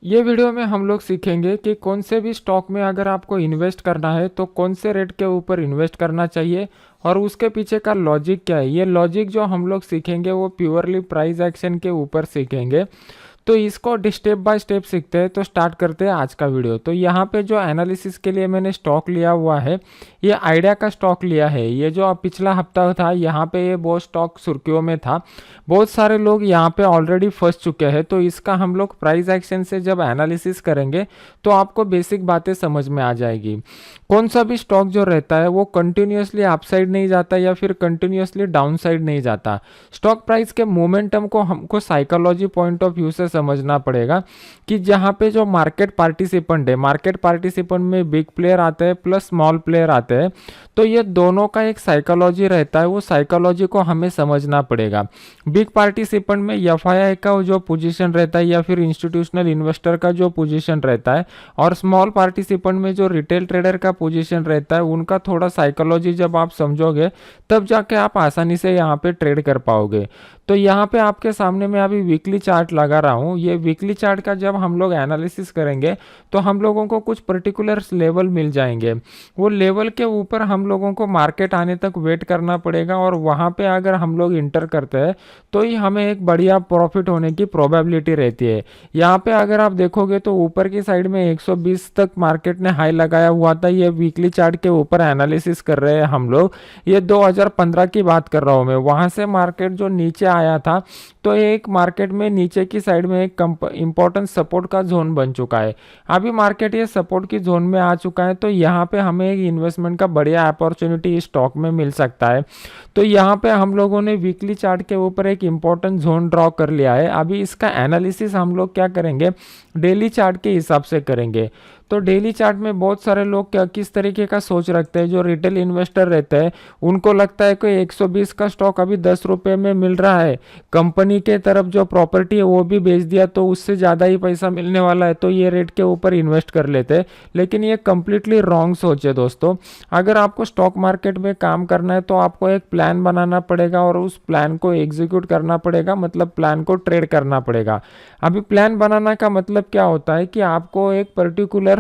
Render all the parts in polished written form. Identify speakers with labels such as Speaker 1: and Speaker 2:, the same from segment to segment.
Speaker 1: ये वीडियो में हम लोग सीखेंगे कि कौन से भी स्टॉक में अगर आपको इन्वेस्ट करना है तो कौन से रेट के ऊपर इन्वेस्ट करना चाहिए और उसके पीछे का लॉजिक क्या है। ये लॉजिक जो हम लोग सीखेंगे वो प्योरली प्राइस एक्शन के ऊपर सीखेंगे। तो इसको स्टेप बाय स्टेप सीखते हैं। तो स्टार्ट करते हैं आज का वीडियो। तो यहाँ पे जो एनालिसिस के लिए मैंने स्टॉक लिया हुआ है, ये आइडिया का स्टॉक लिया है। ये जो पिछला हफ्ता था, यहाँ पे ये बहुत स्टॉक सुर्खियों में था, बहुत सारे लोग यहाँ पे ऑलरेडी फंस चुके हैं। तो इसका हम लोग प्राइस एक्शन से जब एनालिसिस करेंगे तो आपको बेसिक बातें समझ में आ जाएगी। कौन सा भी स्टॉक जो रहता है वो कंटिन्यूसली अपसाइड नहीं जाता या फिर कंटिन्यूसली डाउन साइड नहीं जाता। स्टॉक प्राइस के मोमेंटम को हमको साइकोलॉजी पॉइंट ऑफ व्यू से समझना पड़ेगा कि जहाँ पे जो मार्केट पार्टिसिपेंट है, मार्केट पार्टिसिपेंट में बिग प्लेयर आते हैं प्लस स्मॉल प्लेयर आते हैं, तो ये दोनों का एक साइकोलॉजी रहता है। वो साइकोलॉजी को हमें समझना पड़ेगा। बिग पार्टिसिपेंट में एफआईआई का जो पोजीशन रहता है या फिर इंस्टीट्यूशनल इन्वेस्टर का जो पोजीशन रहता है, और स्मॉल पार्टिसिपेंट में जो रिटेल ट्रेडर का पोजीशन रहता है, उनका थोड़ा साइकोलॉजी जब आप समझोगे तब जाके आप आसानी से यहाँ पे ट्रेड कर पाओगे। तो यहाँ पे आपके सामने मैं अभी वीकली चार्ट लगा रहा हूँ। ये वीकली चार्ट का जब हम लोग एनालिसिस करेंगे तो हम लोगों को कुछ पर्टिकुलर लेवल मिल जाएंगे। वो लेवल के ऊपर हम लोगों को मार्केट आने तक वेट करना पड़ेगा, और वहाँ पे अगर हम लोग इंटर करते हैं तो ही हमें एक बढ़िया प्रॉफिट होने की प्रोबेबिलिटी रहती है। यहाँ पे अगर आप देखोगे तो ऊपर की साइड में 120 तक मार्केट ने हाई लगाया हुआ था। ये वीकली चार्ट के ऊपर एनालिसिस कर रहे हैं हम लोग। ये 2015 की बात कर रहा हूँ मैं। वहाँ से मार्केट जो नीचे आया था, तो एक मार्केट में नीचे की साइड में एक इंपॉर्टेंट सपोर्ट का जोन बन चुका है। अभी मार्केट ये सपोर्ट की जोन में आ चुका है, तो यहाँ पे हमें एक इन्वेस्टमेंट का बढ़िया अपॉर्चुनिटी स्टॉक में मिल सकता है। तो यहाँ पे हम लोगों ने वीकली चार्ट के ऊपर एक इंपॉर्टेंट जोन ड्रॉ कर लिया है। अभी इसका एनालिसिस हम लोग क्या करेंगे, डेली चार्ट के हिसाब से करेंगे। तो डेली चार्ट में बहुत सारे लोग क्या किस तरीके का सोच रखते हैं, जो रिटेल इन्वेस्टर रहते हैं उनको लगता है कि 120 का स्टॉक अभी 10 रुपये में मिल रहा है, कंपनी के तरफ जो प्रॉपर्टी है वो भी बेच दिया तो उससे ज़्यादा ही पैसा मिलने वाला है, तो ये रेट के ऊपर इन्वेस्ट कर लेते हैं। लेकिन ये कम्प्लीटली रॉन्ग सोच है दोस्तों। अगर आपको स्टॉक मार्केट में काम करना है तो आपको एक प्लान बनाना पड़ेगा और उस प्लान को एग्जीक्यूट करना पड़ेगा, मतलब प्लान को ट्रेड करना पड़ेगा। अभी प्लान बनाना का मतलब क्या होता है कि आपको एक पर्टिकुलर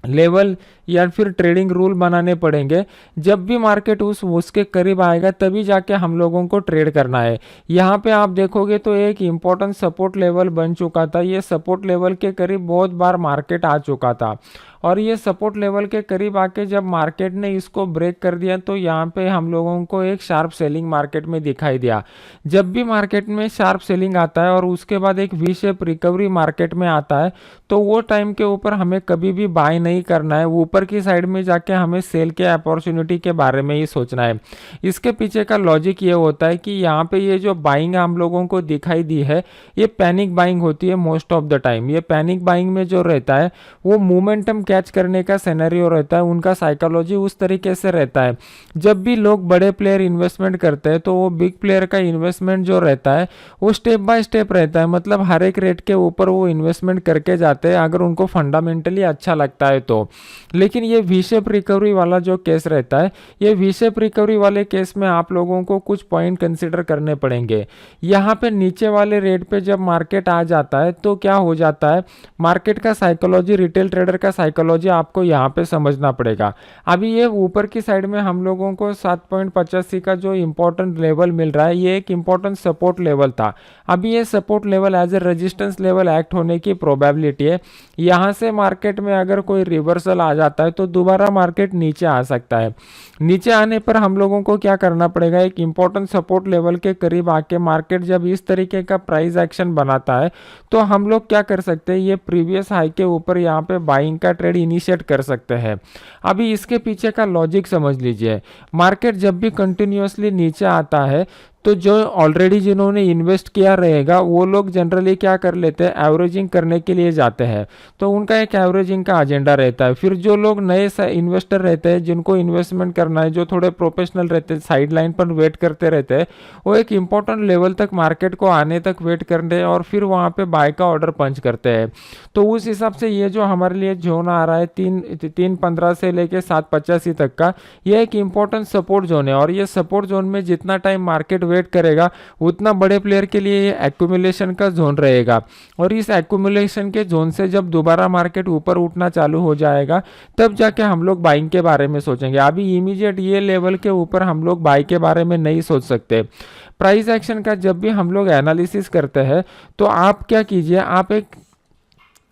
Speaker 1: लेवल या फिर ट्रेडिंग रूल बनाने पड़ेंगे। जब भी मार्केट उसके करीब आएगा तभी जाके हम लोगों को ट्रेड करना है। यहाँ पे आप देखोगे तो एक इम्पोर्टेंट सपोर्ट लेवल बन चुका था। ये सपोर्ट लेवल के करीब बहुत बार मार्केट आ चुका था, और ये सपोर्ट लेवल के करीब आके जब मार्केट ने इसको ब्रेक कर दिया तो यहाँ पे हम लोगों को एक शार्प सेलिंग मार्केट में दिखाई दिया। जब भी मार्केट में शार्प सेलिंग आता है और उसके बाद एक वी शेप रिकवरी मार्केट में आता है, तो वो टाइम के ऊपर हमें कभी भी बाय नहीं करना है। ऊपर की साइड में जाके हमें सेल के अपॉर्चुनिटी के बारे में ही सोचना है। इसके पीछे का लॉजिक ये होता है कि यहाँ पे ये जो बाइंग हम लोगों को दिखाई दी है, ये पैनिक बाइंग होती है मोस्ट ऑफ द टाइम। ये पैनिक बाइंग में जो रहता है वो मोमेंटम कैच करने का सिनेरियो रहता है। उनका साइकोलॉजी उस तरीके से रहता है। जब भी लोग बड़े प्लेयर इन्वेस्टमेंट करते हैं तो वो बिग प्लेयर का इन्वेस्टमेंट जो रहता है वो स्टेप बाय स्टेप रहता है, मतलब हर एक रेट के ऊपर वो इन्वेस्टमेंट करके जाते हैं अगर उनको फंडामेंटली अच्छा लगता है तो। लेकिन ये वी शेप रिकवरी वाला जो केस रहता है, ये वी शेप रिकवरी वाले केस में आप लोगों को कुछ पॉइंट कंसिडर करने पड़ेंगे। यहाँ पे नीचे वाले रेट पे जब मार्केट आ जाता है तो क्या हो जाता है, मार्केट का साइकोलॉजी, रिटेल ट्रेडर का साइकोलॉजी आपको यहाँ पे समझना पड़ेगा। अभी ये ऊपर की साइड में हम लोगों को 7.85 का जो इम्पोर्टेंट लेवल मिल रहा है, ये एक इम्पोर्टेंट सपोर्ट लेवल था। अभी ये support level as a resistance level act होने की प्रोबेबिलिटी है। यहाँ से मार्केट में अगर कोई रिवर्सल आ जाता है तो दोबारा मार्केट नीचे आ सकता है। नीचे आने पर हम लोगों को क्या करना पड़ेगा, एक इम्पोर्टेंट सपोर्ट लेवल के करीब आके मार्केट जब इस तरीके का प्राइस एक्शन बनाता है तो हम लोग क्या कर सकते हैं, ये प्रीवियस हाई के ऊपर यहाँ पे बाइंग का ट्रेड इनिशिएट कर सकते हैं। अभी इसके पीछे का लॉजिक समझ लीजिए। मार्केट जब भी कंटिन्यूअसली नीचे आता है तो जो ऑलरेडी जिन्होंने इन्वेस्ट किया रहेगा वो लोग जनरली क्या कर लेते हैं, एवरेजिंग करने के लिए जाते हैं। तो उनका एक एवरेजिंग का एजेंडा रहता है। फिर जो लोग नए इन्वेस्टर रहते हैं, जिनको इन्वेस्टमेंट करना है, जो थोड़े प्रोफेशनल रहते हैं, साइड लाइन पर वेट करते रहते हैं, वो एक इंपॉर्टेंट लेवल तक मार्केट को आने तक वेट करते हैं और फिर वहाँ पे बाय का ऑर्डर पंच करते हैं। तो उस हिसाब से ये जो हमारे लिए जोन आ रहा है 3.15 से लेके 7.85 तक का, ये एक इंपॉर्टेंट सपोर्ट जोन है। और ये सपोर्ट जोन में जितना टाइम मार्केट वेट करेगा उतना बड़े प्लेयर के लिए ये एक्यूमुलेशन का जोन रहेगा। और इस एक्यूमुलेशन के जोन से जब दोबारा मार्केट ऊपर उठना चालू हो जाएगा तब जाके हम लोग बाइंग के बारे में सोचेंगे। अभी इमीडिएट ये लेवल के ऊपर हम लोग बाई के बारे में नहीं सोच सकते। प्राइस एक्शन का जब भी हम लोग एनालिसिस करते हैं तो आप क्या कीजिए, आप एक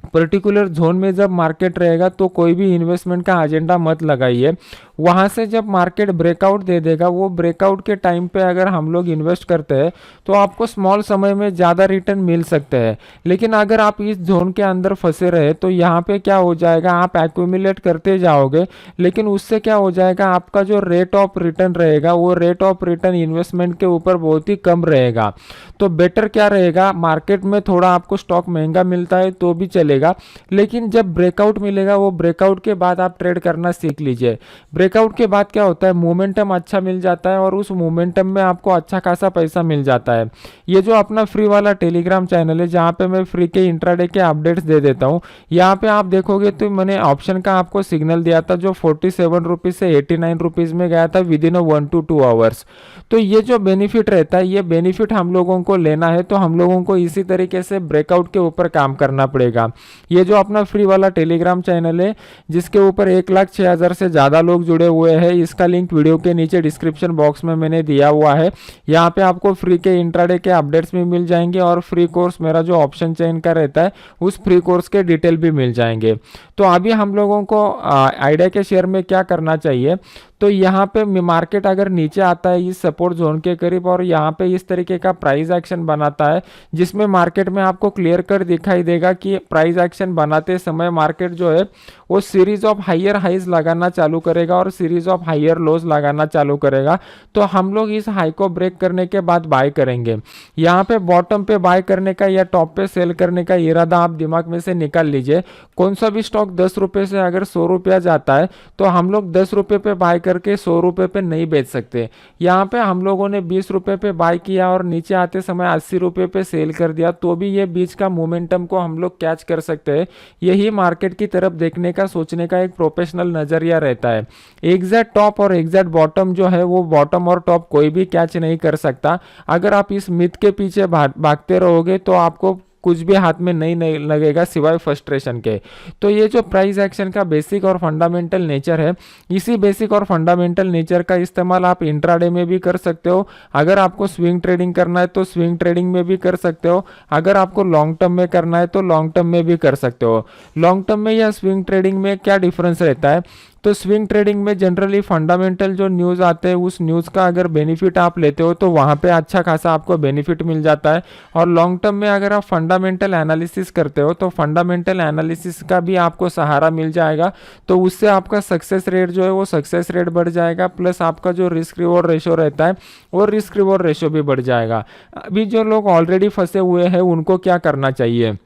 Speaker 1: पर्टिकुलर जोन में जब मार्केट रहेगा तो कोई भी इन्वेस्टमेंट का एजेंडा मत लगाइए। वहाँ से जब मार्केट ब्रेकआउट दे देगा, वो ब्रेकआउट के टाइम पे अगर हम लोग इन्वेस्ट करते हैं तो आपको स्मॉल समय में ज़्यादा रिटर्न मिल सकते हैं। लेकिन अगर आप इस जोन के अंदर फंसे रहे तो यहाँ पे क्या हो जाएगा, आप एक्यूमुलेट करते जाओगे लेकिन उससे क्या हो जाएगा, आपका जो रेट ऑफ रिटर्न रहेगा वो रेट ऑफ रिटर्न इन्वेस्टमेंट के ऊपर बहुत ही कम रहेगा। तो बेटर क्या रहेगा, मार्केट में थोड़ा आपको स्टॉक महंगा मिलता है तो भी चलेगा, लेकिन जब ब्रेकआउट मिलेगा वो ब्रेकआउट के बाद आप ट्रेड करना सीख लीजिए। ब्रेकआउट के बाद क्या होता है, मोमेंटम अच्छा मिल जाता है और उस मोमेंटम में आपको अच्छा खासा पैसा मिल जाता है। ये जो अपना फ्री वाला टेलीग्राम चैनल है जहाँ पे मैं फ्री के इंट्राडे के अपडेट्स दे देता हूँ, यहाँ पे आप देखोगे तो मैंने ऑप्शन का आपको सिग्नल दिया था जो 47 रुपीज़ से 89 रुपीज़ में गया था विद इन 1 to 2 आवर्स। तो ये जो बेनिफिट रहता है, ये बेनिफिट हम लोगों को लेना है तो हम लोगों को इसी तरीके से ब्रेकआउट के ऊपर काम करना पड़ेगा। ये जो अपना फ्री वाला टेलीग्राम चैनल है जिसके ऊपर 1,06,000 से ज़्यादा लोग जुड़े हुए हैं, इसका लिंक वीडियो के नीचे डिस्क्रिप्शन बॉक्स में मैंने दिया हुआ है। यहाँ पे आपको फ्री के इंट्राडे के अपडेट्स भी मिल जाएंगे और फ्री कोर्स मेरा जो ऑप्शन चेन का रहता है उस फ्री कोर्स के डिटेल भी मिल जाएंगे। तो अभी हम लोगों को आइडिया के शेयर में क्या करना चाहिए, तो यहाँ पे मार्केट अगर नीचे आता है इस सपोर्ट जोन के करीब और यहाँ पे इस तरीके का प्राइस एक्शन बनाता है जिसमें मार्केट में आपको क्लियर कट दिखाई देगा कि प्राइस एक्शन बनाते समय मार्केट जो है वो सीरीज ऑफ हायर हाइज लगाना चालू करेगा और सीरीज ऑफ हायर लोज लगाना चालू करेगा। तो हम लोग इस हाई को ब्रेक करने के बाद बाय करेंगे। यहाँ पे बॉटम पे बाय करने का या टॉप पे सेल करने का इरादा आप दिमाग में से निकाल लीजिए। कौन सा भी स्टॉक 10 रुपये से अगर 100 रुपया जाता है तो हम लोग 10 रुपये पे बाय करके 100 रुपये पे नहीं बेच सकते। यहाँ पे हम लोगों ने 20 रुपये पे बाय किया और नीचे आते समय 80 रुपये पे सेल कर दिया तो भी ये बीच का मोमेंटम को हम लोग कैच कर सकते हैं। यही मार्केट की तरफ देखने का, सोचने का एक प्रोफेशनल नजरिया रहता है। एग्जैक्ट टॉप और एग्जैक्ट बॉटम जो है वो बॉटम और टॉप कोई भी कैच नहीं कर सकता। अगर आप इस मिथ के पीछे भागते रहोगे तो आपको कुछ भी हाथ में नहीं लगेगा सिवाय फ्रस्ट्रेशन के। तो ये जो प्राइस एक्शन का बेसिक और फंडामेंटल नेचर है, इसी बेसिक और फंडामेंटल नेचर का इस्तेमाल आप इंट्राडे में भी कर सकते हो। अगर आपको स्विंग ट्रेडिंग करना है तो स्विंग ट्रेडिंग में भी कर सकते हो। अगर आपको लॉन्ग टर्म में करना है तो लॉन्ग टर्म में भी कर सकते हो। लॉन्ग टर्म में या स्विंग ट्रेडिंग में क्या डिफरेंस रहता है, तो स्विंग ट्रेडिंग में जनरली फंडामेंटल जो न्यूज़ आते हैं उस न्यूज़ का अगर बेनिफिट आप लेते हो तो वहाँ पे अच्छा खासा आपको बेनिफिट मिल जाता है। और लॉन्ग टर्म में अगर आप फंडामेंटल एनालिसिस करते हो तो फंडामेंटल एनालिसिस का भी आपको सहारा मिल जाएगा। तो उससे आपका सक्सेस रेट जो है वो सक्सेस रेट बढ़ जाएगा, प्लस आपका जो रिस्क रिवॉर्ड रेशो रहता है वो रिस्क रिवॉर्ड रेशो भी बढ़ जाएगा। अभी जो लोग ऑलरेडी फंसे हुए हैं उनको क्या करना चाहिए,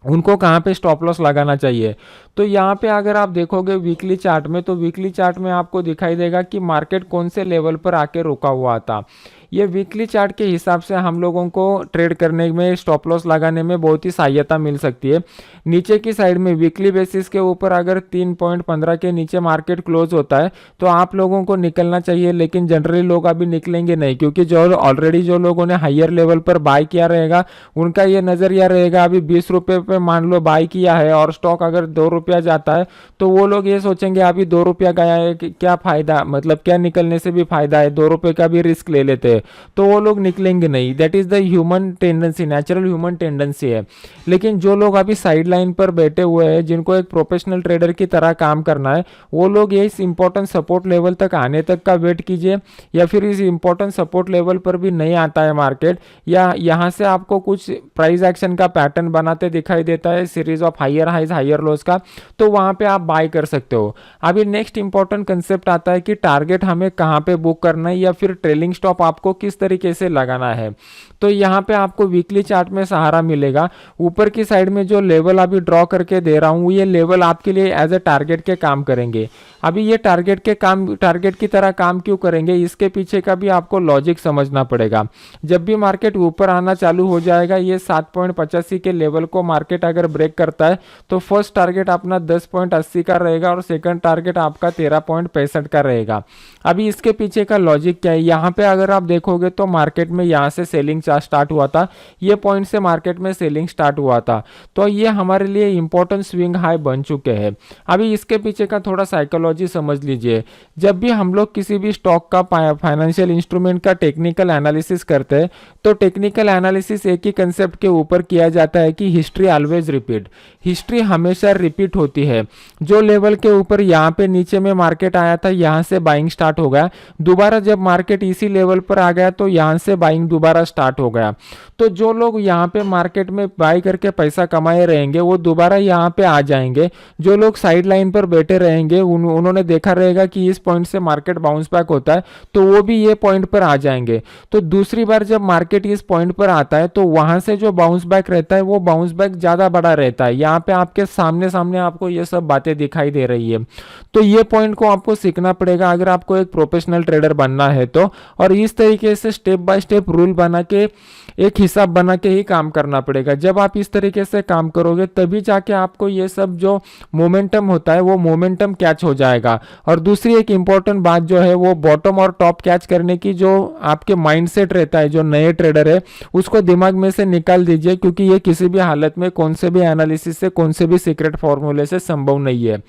Speaker 1: उनको कहाँ पे स्टॉप लॉस लगाना चाहिए, तो यहाँ पे अगर आप देखोगे वीकली चार्ट में तो वीकली चार्ट में आपको दिखाई देगा कि मार्केट कौन से लेवल पर आके रुका हुआ था। ये वीकली चार्ट के हिसाब से हम लोगों को ट्रेड करने में, स्टॉप लॉस लगाने में बहुत ही सहायता मिल सकती है। नीचे की साइड में वीकली बेसिस के ऊपर अगर 3.15 के नीचे मार्केट क्लोज होता है तो आप लोगों को निकलना चाहिए, लेकिन जनरली लोग अभी निकलेंगे नहीं क्योंकि जो ऑलरेडी जो लोगों ने हायर लेवल पर बाय किया रहेगा उनका ये नज़रिया रहेगा अभी 20 रुपये पे मान लो बाय किया है और स्टॉक अगर 2 रुपया जाता है तो वो लोग ये सोचेंगे अभी 2 रुपया गया है क्या फ़ायदा, मतलब क्या निकलने से भी फायदा है, 2 रुपये का भी रिस्क ले लेते हैं, तो वो लोग निकलेंगे नहीं। That is the human tendency, natural human tendency है। लेकिन जो लोग अभी साइड लाइन पर बैठे हुए हैं, जिनको एक प्रोफेशनल ट्रेडर की तरह काम करना है, वो लोग ये इस इंपॉर्टेंट सपोर्ट लेवल तक आने तक का वेट कीजिए, या फिर इस इंपॉर्टेंट सपोर्ट लेवल पर भी नहीं आता है मार्केट, या यहाँ से आपको कुछ प्राइस एक्शन का पैटर्न बनाते दिखाई देता है series of higher highs higher lows का, तो वहाँ पे आप बाय कर सकते हो। अभी नेक्स्ट इंपॉर्टेंट कंसेप्ट आता है कि टारगेट हमें कहाँ पे बुक करना है या फिर ट्रेलिंग स्टॉप आपको किस तरीके से लगाना है। तो यहाँ पे आपको वीकली चार्ट में सहारा मिलेगा। ऊपर की साइड में जो लेवल अभी ड्रॉ करके दे रहा हूँ, ये लेवल आपके लिए एज ए टारगेट के काम करेंगे। अभी ये टारगेट की तरह काम क्यों करेंगे, इसके पीछे का भी आपको लॉजिक समझना पड़ेगा। जब भी मार्केट ऊपर आना चालू हो जाएगा, ये 7.85 के लेवल को मार्केट अगर ब्रेक करता है तो फर्स्ट टारगेट अपना 10.80 का रहेगा और सेकंड टारगेट आपका 13.65 का रहेगा। अभी इसके पीछे का लॉजिक क्या है, यहाँ पे अगर आप देखोगे तो मार्केट में यहाँ से सेलिंग स्टार्ट हुआ था, ये पॉइंट से मार्केट में सेलिंग स्टार्ट हुआ था, तो ये हमारे लिए इंपॉर्टेंट स्विंग हाई बन चुके हैं। अभी इसके पीछे का थोड़ा साइकोलॉजी समझ लीजिए। जब भी हम लोग किसी भी स्टॉक का फाइनेंशियल इंस्ट्रूमेंट का टेक्निकल एनालिसिस करते हैं तो टेक्निकल एनालिसिस एक ही कंसेप्ट के ऊपर किया जाता है कि हिस्ट्री ऑलवेज रिपीट। हिस्ट्री हमेशा रिपीट होती है। जो लेवल के ऊपर यहाँ पे नीचे में मार्केट आया था, यहाँ से बाइंग स्टार्ट हो गया, दोबारा जब मार्केट इसी लेवल पर आ गया तो यहाँ से बाइंग दोबारा स्टार्ट हो गया। तो जो लोग यहाँ पे मार्केट में बाई करके पैसा कमाए रहेंगे वो दोबारा यहाँ पे आ जाएंगे। जो लोग साइड लाइन पर बैठे रहेंगे उन्होंने देखा रहेगा कि इस पॉइंट से मार्केट बाउंस बैक होता है तो वो भी ये पॉइंट पर आ जाएंगे। तो दूसरी बार जब मार्केट इस पॉइंट पर आता है तो वहां से जो बाउंस बैक रहता है वो बाउंस बैक ज्यादा बड़ा रहता है। यहाँ पे आपके सामने सामने आपको ये सब बातें दिखाई दे रही है। तो ये पॉइंट को आपको सीखना पड़ेगा अगर आपको एक प्रोफेशनल ट्रेडर बनना है तो, और इस तरीके से स्टेप बाय स्टेप रूल बना के एक हिसाब बना के ही काम करना पड़ेगा। जब आप इस तरीके से काम करोगे तभी जाके आपको ये सब जो मोमेंटम होता है वो मोमेंटम कैच हो जाएगा। और दूसरी एक इंपॉर्टेंट बात जो है वो बॉटम और टॉप कैच करने की जो आपके माइंडसेट रहता है, जो नए ट्रेडर है उसको दिमाग में से निकाल दीजिए, क्योंकि ये किसी भी हालत में कौन से भी एनालिसिस से कौन से भी सीक्रेट फॉर्मूले से संभव नहीं है।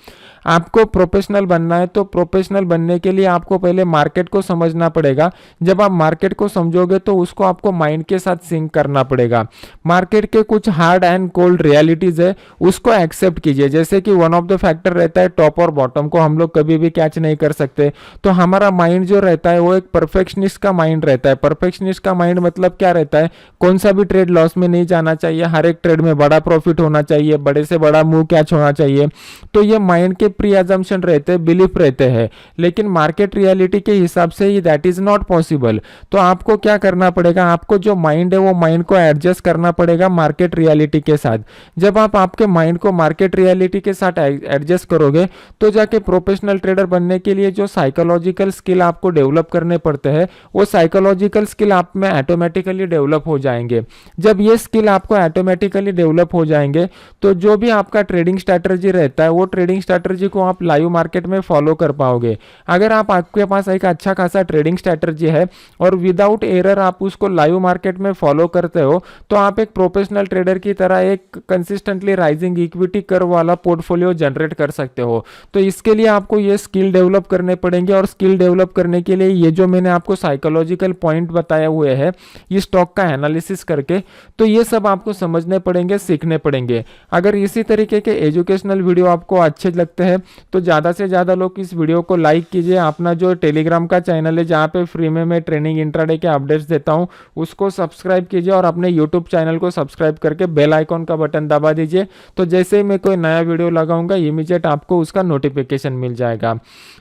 Speaker 1: आपको प्रोफेशनल बनना है तो प्रोफेशनल बनने के लिए आपको पहले मार्केट को समझना पड़ेगा। जब आप मार्केट को समझोगे तो उसको आपको माइंड के साथ सिंक करना पड़ेगा। मार्केट के कुछ हार्ड एंड कोल्ड रियलिटीज है उसको एक्सेप्ट कीजिए। जैसे कि वन ऑफ द फैक्टर रहता है टॉप और बॉटम को हम लोग कभी भी कैच नहीं कर सकते, तो हमारा माइंड जो रहता है वो एक परफेक्शनिस्ट का माइंड रहता है। परफेक्शनिस्ट का माइंड मतलब क्या रहता है, कौन सा भी ट्रेड लॉस में नहीं जाना चाहिए, हर एक ट्रेड में बड़ा प्रॉफिट होना चाहिए, बड़े से बड़ा मूव कैच होना चाहिए। तो ये माइंड के प्री अजम्पशन रहते हैं, बिलीफ रहते हैं, लेकिन मार्केट रियलिटी के हिसाब से ही दैट इज नॉट पॉसिबल। तो आपको क्या करना पड़ेगा, आपको जो माइंड है वो माइंड को एडजस्ट करना पड़ेगा मार्केट रियलिटी के साथ। जब आप आपके माइंड को मार्केट रियलिटी के साथ एडजस्ट करोगे तो जाके प्रोफेशनल ट्रेडर बनने के लिए जो साइकोलॉजिकल स्किल आपको डेवलप करने पड़ते हैं वो साइकोलॉजिकल स्किल आप में ऑटोमेटिकली डेवलप हो जाएंगे। जब ये स्किल आपको ऑटोमेटिकली डेवलप हो जाएंगे तो जो भी आपका ट्रेडिंग स्ट्रैटेजी रहता है वो ट्रेडिंग स्ट्रैटेजी को आप लाइव मार्केट में फॉलो कर पाओगे। अगर आपके पास एक अच्छा खासा ट्रेडिंग स्ट्रैटेजी है और विदाउट एरर आप उसको लाइव मार्केट में फॉलो करते हो तो आप एक प्रोफेशनल ट्रेडर की तरह एक कंसिस्टेंटली राइजिंग इक्विटी कर्व वाला पोर्टफोलियो जनरेट कर सकते हो। तो इसके लिए आपको ये स्किल डेवलप करने पड़ेंगे, और स्किल डेवलप करने के लिए ये जो मैंने आपको साइकोलॉजिकल पॉइंट बताए हुए हैं ये स्टॉक का एनालिसिस करके, तो ये सब आपको समझने पड़ेंगे, सीखने पड़ेंगे। अगर इसी तरीके के एजुकेशनल वीडियो आपको अच्छे लगते हैं तो ज़्यादा से ज़्यादा लोग इस वीडियो को लाइक कीजिए। अपना जो टेलीग्राम का चैनल है जहाँ पे फ्री में मैं ट्रेनिंग इंट्राडे के अपडेट्स देता हूँ उसको सब्सक्राइब कीजिए, और अपने यूट्यूब चैनल को सब्सक्राइब करके बेल आइकॉन का बटन दबा दीजिए। तो जैसे ही मैं कोई नया वीडियो लगाऊंगा इमीडिएट आपको उसका नोटिफिकेशन मिल जाएगा।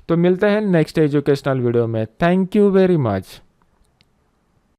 Speaker 1: तो मिलते हैं नेक्स्ट एजुकेशनल वीडियो में। Thank you very much.